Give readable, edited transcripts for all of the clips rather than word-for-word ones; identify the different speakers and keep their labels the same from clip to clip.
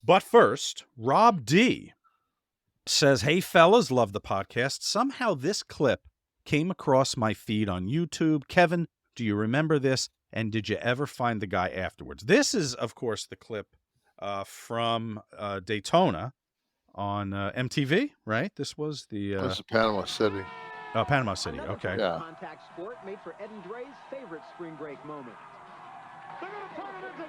Speaker 1: But first, Rob D says, "Hey fellas, love the podcast. Somehow this clip came across my feed on YouTube. Kevin, do you remember this? And did you ever find the guy afterwards?" This is, of course, the clip from Daytona on MTV, right? This was the
Speaker 2: This is Panama City.
Speaker 1: Panama City. Okay.
Speaker 2: Yeah.
Speaker 3: Contact sport made for Ed and Dre's favorite spring break moment.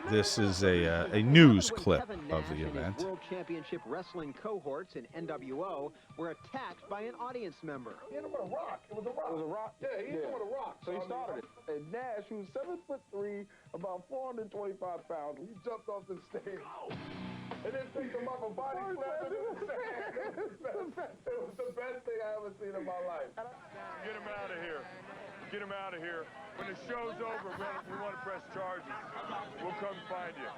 Speaker 1: This is a news clip
Speaker 3: Kevin
Speaker 1: of
Speaker 3: Nash
Speaker 1: the
Speaker 3: and his
Speaker 1: event.
Speaker 3: World Championship Wrestling cohorts in NWO were attacked by an audience member.
Speaker 4: He hit him with a rock. It was a rock. It was a rock? Yeah, he hit him with a rock. So he started it. And Nash, who's 7'3", about 425 pounds, he jumped off the stage. And then picked him up and body slammed him in the sand. It was the best thing I ever seen in my life.
Speaker 5: Get him out of here. Get him out of here. When the show's over, we want to press charges. We'll come find you.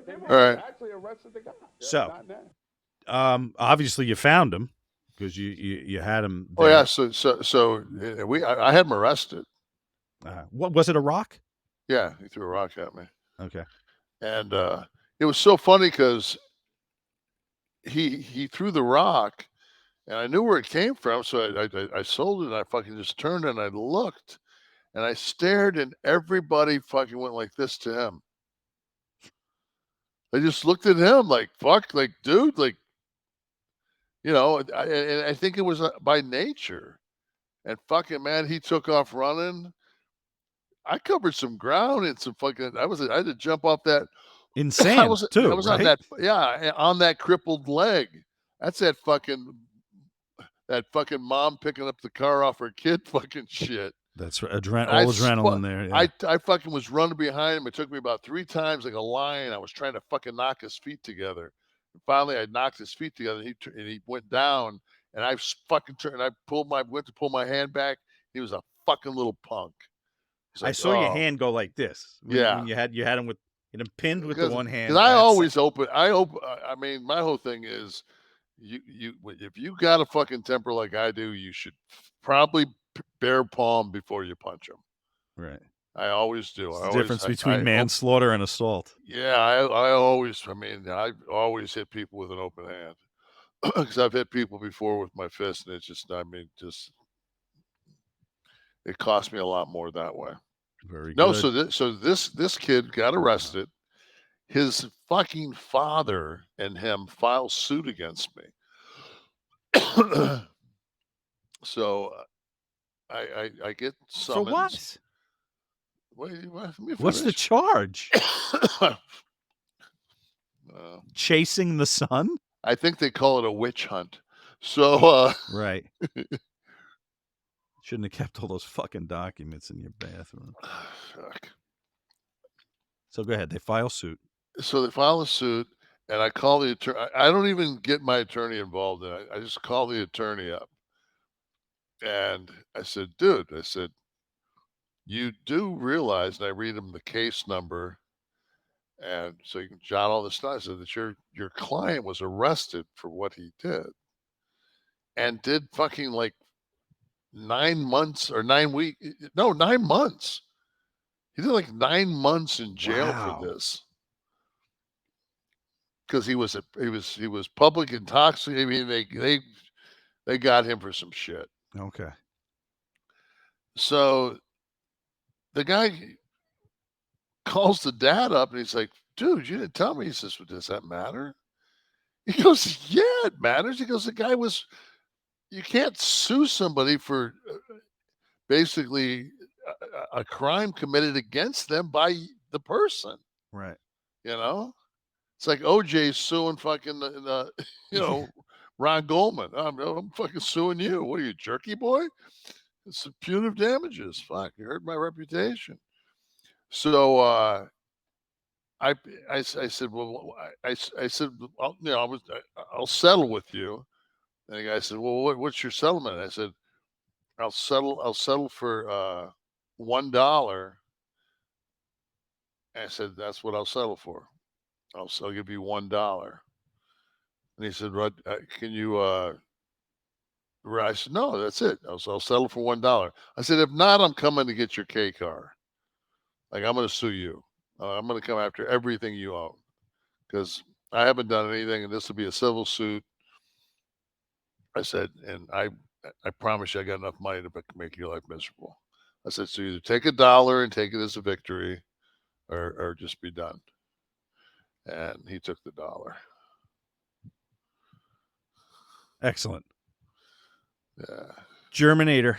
Speaker 4: They
Speaker 2: All right.
Speaker 4: actually arrested the guy.
Speaker 1: So,
Speaker 4: Not Nash.
Speaker 1: obviously you found him because you had him there.
Speaker 2: Oh yeah. So I had him arrested.
Speaker 1: What was it? A rock?
Speaker 2: Yeah, he threw a rock at me.
Speaker 1: Okay.
Speaker 2: And it was so funny because he threw the rock, and I knew where it came from. So I sold it, and I fucking just turned and I looked, and I stared, and everybody fucking went like this to him. They just looked at him like, fuck, like, dude, like, and I think it was by nature. And fucking, man, he took off running. I covered some ground and some fucking, I had to jump off that.
Speaker 1: Insane,
Speaker 2: I was
Speaker 1: too,
Speaker 2: on
Speaker 1: right?
Speaker 2: that, on that crippled leg. That's that fucking mom picking up the car off her kid fucking shit.
Speaker 1: That's all adrenaline there. Yeah.
Speaker 2: I fucking was running behind him. It took me about 3 times like a lion. I was trying to fucking knock his feet together. And finally, I knocked his feet together, and he went down. And I fucking turned. And I went to pull my hand back. He was a fucking little punk.
Speaker 1: I saw your hand go like this. When you had him with pinned with the one hand.
Speaker 2: Because I always open. I mean, my whole thing is, if you got a fucking temper like I do, you should probably bare palm before you punch him.
Speaker 1: Right.
Speaker 2: I always do.
Speaker 1: It's the difference between manslaughter and assault.
Speaker 2: Yeah, I always hit people with an open hand. Because I've hit people before with my fist, and it's just, it cost me a lot more that way.
Speaker 1: Very good.
Speaker 2: No, so this kid got arrested. His fucking father and him filed suit against me. So I get summons.
Speaker 1: For what?
Speaker 2: What's
Speaker 1: the charge? Chasing the sun?
Speaker 2: I think they call it a witch hunt. So
Speaker 1: right. Shouldn't have kept all those fucking documents in your bathroom.
Speaker 2: Fuck.
Speaker 1: So go ahead. They file suit.
Speaker 2: So they file a suit, and I call the attorney. I don't even get my attorney involved in it. I just call the attorney up. And I said, dude, you do realize, and I read him the case number, and so you can jot all this down. I said that your client was arrested for what he did, and did fucking like 9 months or 9 weeks. No, 9 months. He did like 9 months in jail for this. Because he was public intoxicated. I mean, they got him for some shit.
Speaker 1: Okay.
Speaker 2: So the guy calls the dad up, and he's like, dude, you didn't tell me. He says, well, does that matter? He goes, yeah, it matters. He goes, the guy was, you can't sue somebody for basically a crime committed against them by the person.
Speaker 1: Right.
Speaker 2: It's like OJ suing fucking, Ron Goldman. I'm fucking suing you. What are you, jerky boy? It's punitive damages. Fuck, you hurt my reputation. So I said, well, I said, I'll settle with you. And the guy said, well, what's your settlement? I said, I'll settle for $1. And I said, that's what I'll settle for. I'll give you $1. And he said, Rod, can you, I said, no, that's it. I'll settle for $1. I said, if not, I'm coming to get your K car. Like, I'm going to sue you. I'm going to come after everything you own. Because I haven't done anything, and this will be a civil suit. I said, and I promise you I got enough money to make your life miserable. I said, so either take $1 and take it as a victory, or just be done. And he took the $1.
Speaker 1: Excellent.
Speaker 2: Yeah.
Speaker 1: Germinator.